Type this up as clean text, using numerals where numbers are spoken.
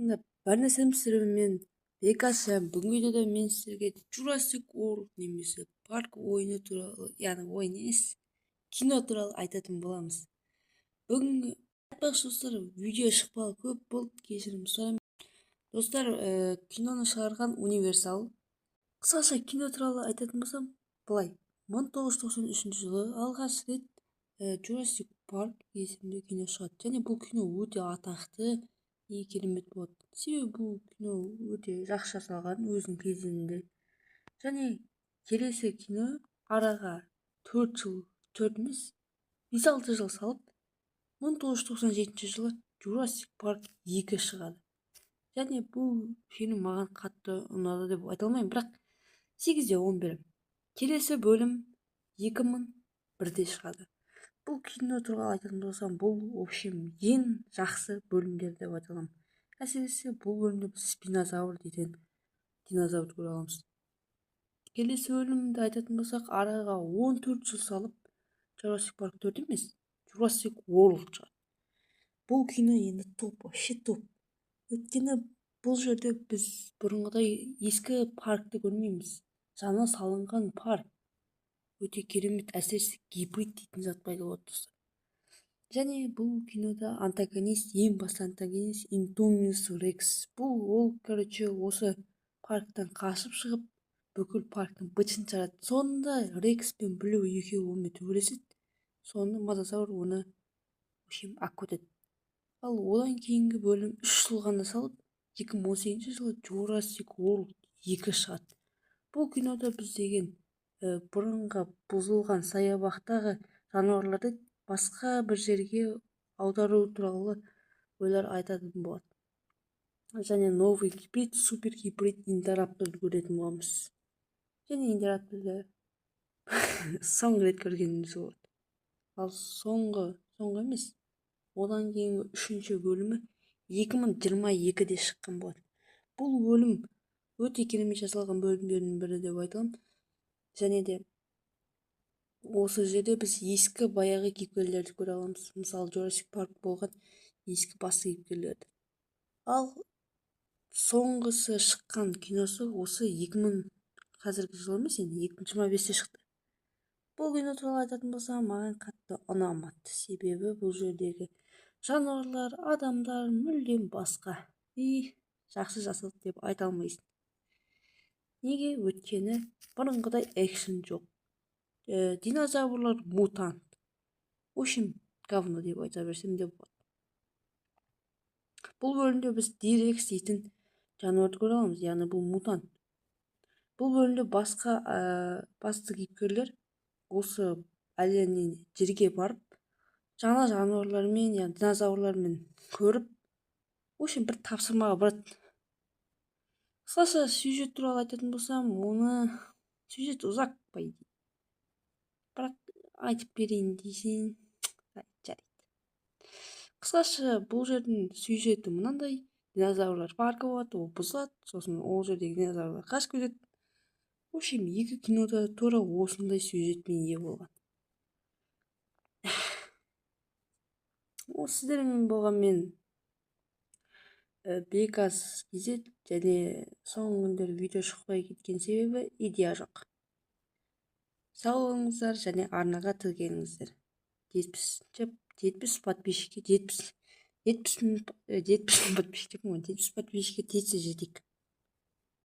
Мында бар нәрсем сіздермен Бекасым. Бүгінгі видеода мен сіздерге Jurassic World немесе парк ойыны туралы, яғни ойын емес, кино туралы айтатын боламыз. Бүгінгі айтпақшы достар, видео шықпалы көп болды, кешірім сұраймын. Достар, киноны шығарған Universal. Қысқаша кино туралы айтатын болсам, былай. 1993 жылы алғаш рет Jurassic Park есімді кино шығады. Және бұл кино өте атақты, керемет болады. Себебі бұл кино өте жақсы жасалған өзінің кезеңінде. Және келесі кино араға 4 жыл, 4 емес, 5-6 жыл салып, 1997 жылы Jurassic Park 2 шығады. Және бұл фильм маған қатты ұнады деп айта алмаймын, бірақ 8-де 10 беремін. Келесі бөлім 2001-де шығады. Бұл кино туралы айтатын болсам, бұл общем ең жақсы бөлімдер деп айта аламын. Әсіресе бұл бөлімде біз спинозавр деген динозавр көре аламыз. Келесі бөлімді айтатын болсақ, араға 14 жыл салып, Jurassic Park 4 емес, Jurassic World шығады. Бұл кино енді топ, вообще топ. Өйткені бұл жерде біз бұрынғыдай ескі паркты көрмейміз. Жаңа салынған парк. Өте керемет, әсіресе гибрид дейтін зат пайда болады достар. Және бұл кинода антагонист, ең басты антагонист Indominus Rex. Ол осы парктан қашып шығып, бүкіл парктың бытын шығарады. Сонда Рекс пен Блю екеуі онымен төбелеседі. Сонда Мазасаур оны алып кетеді. Ал одан кейінгі бөлім 3 жыл ғана салып, 2018 жылы Jurassic World 2 шығады. Бұл кинода біз деген бұрынғы бұзылған саябақтағы жануарларды басқа бір жерге аудару туралы ойлар айтатын болады. Және новый гибрид, супер гибрид интерапторды көретін боламыз. Және интерапторды соңғы рет көргеніміз болады. Ал соңғы емес, одан кейінгі 3-ші бөлімі 2022-де шыққан болады. Бұл бөлім өте керемет жасалған бөлімдердің бірі деп айтамын. Және де осы жерде біз ескі баяғы кейіпкерлерді көре аламыз. Мысалы, Jurassic Park болған ескі басты кейіпкерлерді. Ал соңғысы шыққан киносы осы 2000 қазіргі жыл емес, енді 2025-те шықты. Бұл кино туралы айтатын болсам, маған қатты ұнамады. Себебі бұл жердегі жануарлар, адамдар мүлдем басқа. Жақсы жасалды деп айта алмайсың. Неге? Өйткені бұрынғыдай экшен жоқ. Динозаврлар мутант. Общем, говно деп айта берсем де болады. Бұл бөлімде біз Дирекс дейтін жануарды көре аламыз, яғни бұл мутант. Бұл бөлімде басқа басты кейіпкерлер осы әлемнен жерге барып, жаңа жануарлармен, яғни динозаврлармен көріп, общем бір тапсырмаға барады. Қысқаша сюжет туралы айтатын болсам, сюжет ұзақ по идее. Бірақ айтып берейін дейсің, жарайды. Қысқаша бұл жердің сюжеті мынандай: динозаврлар паркі болады, ол бұзылады, сосын ол жердегі динозаврлар қашып кетеді. Общем, екі кинода тура осындай сюжетпен ие болған. Сіздермен болған мен Бекас кезет, және соңғы күндері видео шықпай кеткен себебі идея жоқ. Сау болыңыздар және арнаға тіркеліңіздер. 70 подписчикке 70 подписчикке тез жетейік.